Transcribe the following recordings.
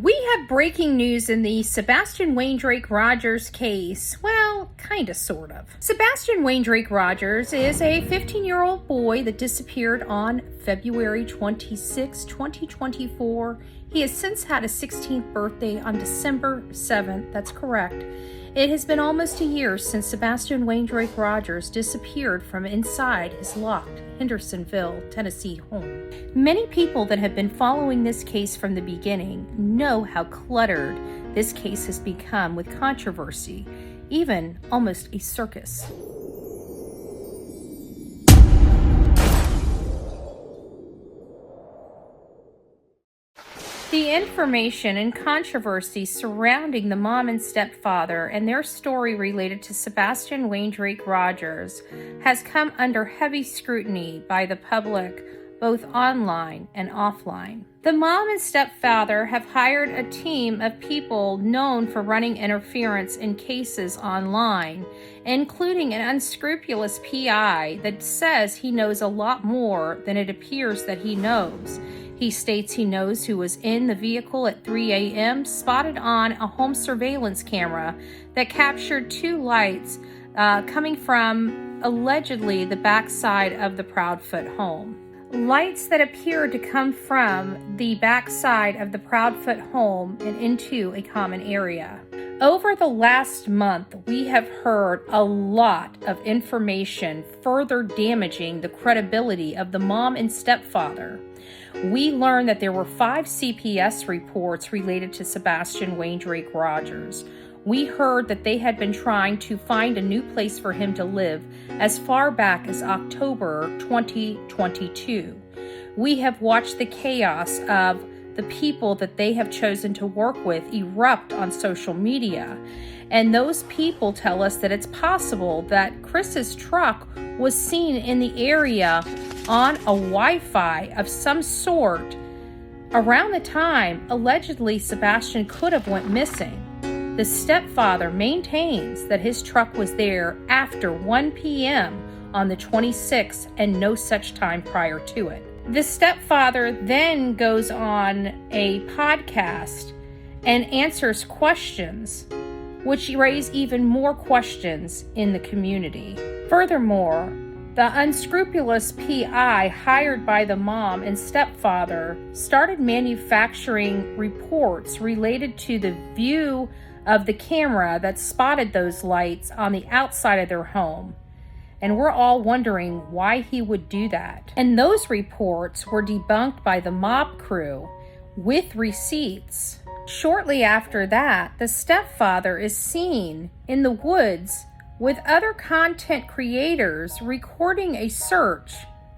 We have breaking news in the Sebastian Waindrake Rogers case. Well, kinda, sort of. Sebastian Waindrake Rogers is a 15-year-old boy that disappeared on February 26, 2024. He has since had a 16th birthday on December 7th. That's correct. It has been almost a year since Sebastian Waindrake Rogers disappeared from inside his locked Hendersonville, Tennessee home. Many people that have been following this case from the beginning know how cluttered this case has become with controversy, even almost a circus. The information and controversy surrounding the mom and stepfather and their story related to Sebastian Waindrake Rogers has come under heavy scrutiny by the public, both online and offline. The mom and stepfather have hired a team of people known for running interference in cases online, including an unscrupulous PI that says he knows a lot more than it appears that he knows. He states he knows who was in the vehicle at 3 a.m., spotted on a home surveillance camera that captured two lights coming from, allegedly, the backside of the Proudfoot home. Lights that appeared to come from the backside of the Proudfoot home and into a common area. Over the last month, we have heard a lot of information further damaging the credibility of the mom and stepfather. We learned that there were 5 CPS reports related to Sebastian Waindrake Rogers. We heard that they had been trying to find a new place for him to live as far back as October 2022. We have watched the chaos of the people that they have chosen to work with erupt on social media. And those people tell us that it's possible that Chris's truck was seen in the area on a Wi-Fi of some sort around the time allegedly Sebastian could have went missing. The stepfather maintains that his truck was there after 1 p.m. on the 26th and no such time prior to it. The stepfather then goes on a podcast and answers questions, which raise even more questions in the community. Furthermore, the unscrupulous PI hired by the mom and stepfather started manufacturing reports related to the view of the camera that spotted those lights on the outside of their home. And we're all wondering why he would do that. And those reports were debunked by the mob crew with receipts. Shortly after that, the stepfather is seen in the woods with other content creators recording a search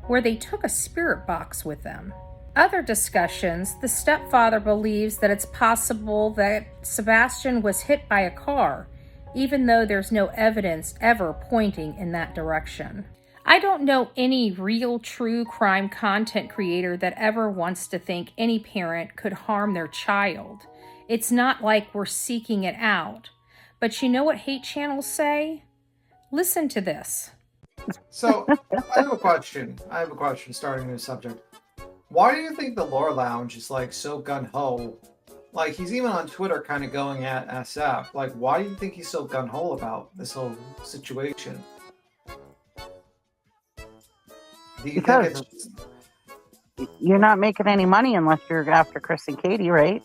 where they took a spirit box with them. Other discussions, the stepfather believes that it's possible that Sebastian was hit by a car, even though there's no evidence ever pointing in that direction. I don't know any real true crime content creator that ever wants to think any parent could harm their child. It's not like we're seeking it out. But you know what hate channels say? Listen to this. So, I have a question starting a new subject. Why do you think the Lore Lounge is like so gun-ho? Like, he's even on Twitter kind of going at SF. Like, why do you think he's so gun-ho about this whole situation? Because you're not making any money unless you're after Chris and Cathy, right?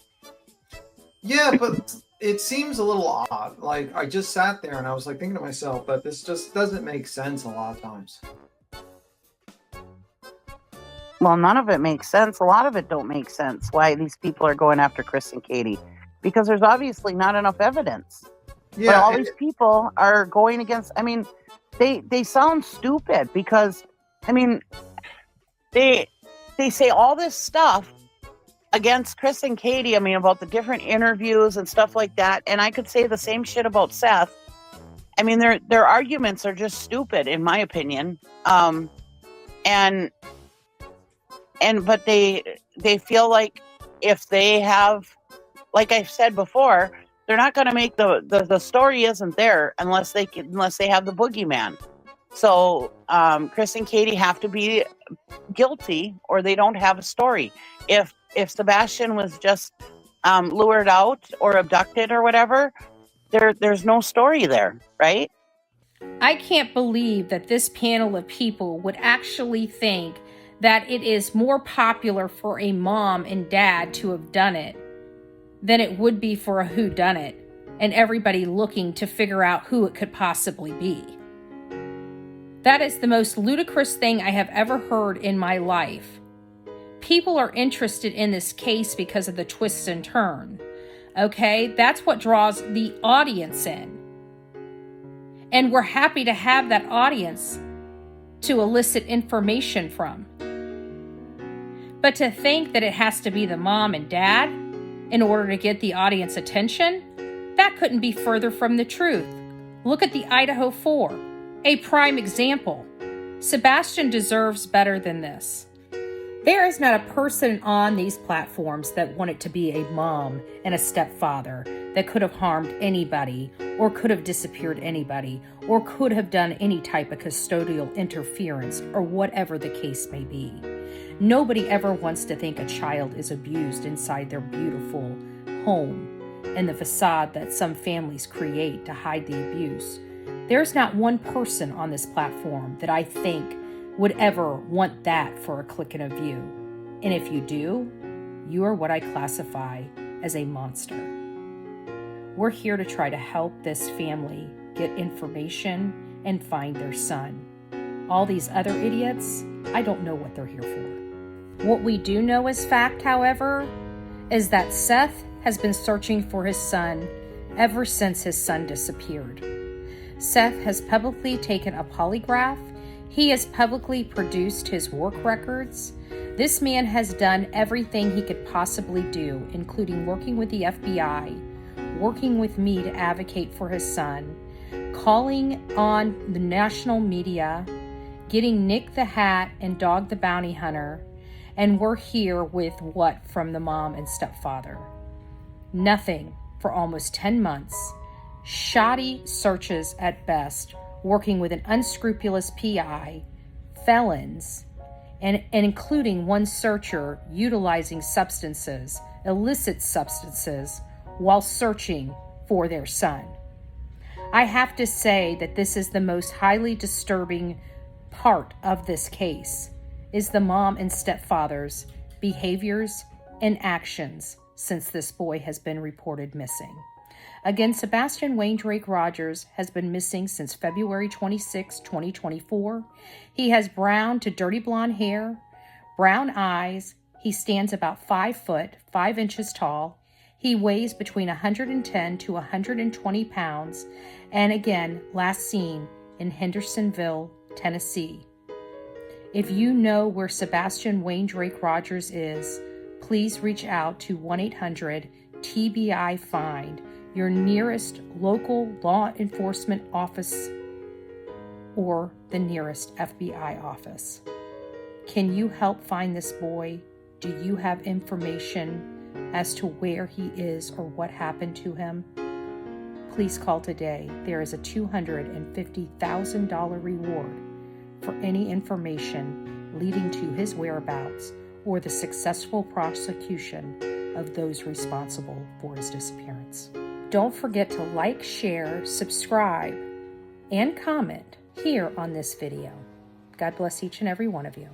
Yeah, but it seems a little odd. Like, I just sat there and I was like thinking to myself, but this just doesn't make sense a lot of times. Well, none of it makes sense. A lot of it don't make sense why these people are going after Chris and Cathy. Because there's obviously not enough evidence. Yeah, but all these people are going against, I mean, they sound stupid because, I mean, they say all this stuff against Chris and Cathy, I mean, about the different interviews and stuff like that. And I could say the same shit about Seth. I mean, their arguments are just stupid, in my opinion. But they feel like if they have, like I've said before, they're not going to make the story isn't there unless they have the boogeyman. So Chris and Cathy have to be guilty or they don't have a story. If Sebastian was just lured out or abducted or whatever, there's no story there, right? I can't believe that this panel of people would actually think that it is more popular for a mom and dad to have done it than it would be for a whodunit and everybody looking to figure out who it could possibly be. That is the most ludicrous thing I have ever heard in my life. People are interested in this case because of the twists and turn. Okay, that's what draws the audience in. And we're happy to have that audience to elicit information from. But to think that it has to be the mom and dad in order to get the audience attention, that couldn't be further from the truth. Look at the Idaho 4, a prime example. Sebastian deserves better than this. There is not a person on these platforms that wanted to be a mom and a stepfather that could have harmed anybody or could have disappeared anybody or could have done any type of custodial interference or whatever the case may be. Nobody ever wants to think a child is abused inside their beautiful home and the facade that some families create to hide the abuse. There's not one person on this platform that I think would ever want that for a click and a view. And if you do, you are what I classify as a monster. We're here to try to help this family get information and find their son. All these other idiots, I don't know what they're here for. What we do know as fact, however, is that Seth has been searching for his son ever since his son disappeared. Seth has publicly taken a polygraph. He has publicly produced his work records. This man has done everything he could possibly do, including working with the FBI, working with me to advocate for his son, calling on the national media, getting Nick the Hat and Dog the Bounty Hunter, and we're here with what from the mom and stepfather? Nothing for almost 10 months. Shoddy searches at best, working with an unscrupulous PI, felons, and including one searcher utilizing substances, illicit substances, while searching for their son. I have to say that this is the most highly disturbing part of this case, is the mom and stepfather's behaviors and actions since this boy has been reported missing. Again, Sebastian Wayne Drake Rogers has been missing since February 26, 2024. He has brown to dirty blonde hair, brown eyes. He stands about 5 foot, 5 inches tall. He weighs between 110 to 120 pounds. And again, last seen in Hendersonville, Tennessee. If you know where Sebastian Wayne Drake Rogers is, please reach out to 1-800-TBI-FIND, your nearest local law enforcement office or the nearest FBI office. Can you help find this boy? Do you have information as to where he is or what happened to him? Please call today. There is a $250,000 reward for any information leading to his whereabouts or the successful prosecution of those responsible for his disappearance. Don't forget to like, share, subscribe, and comment here on this video. God bless each and every one of you.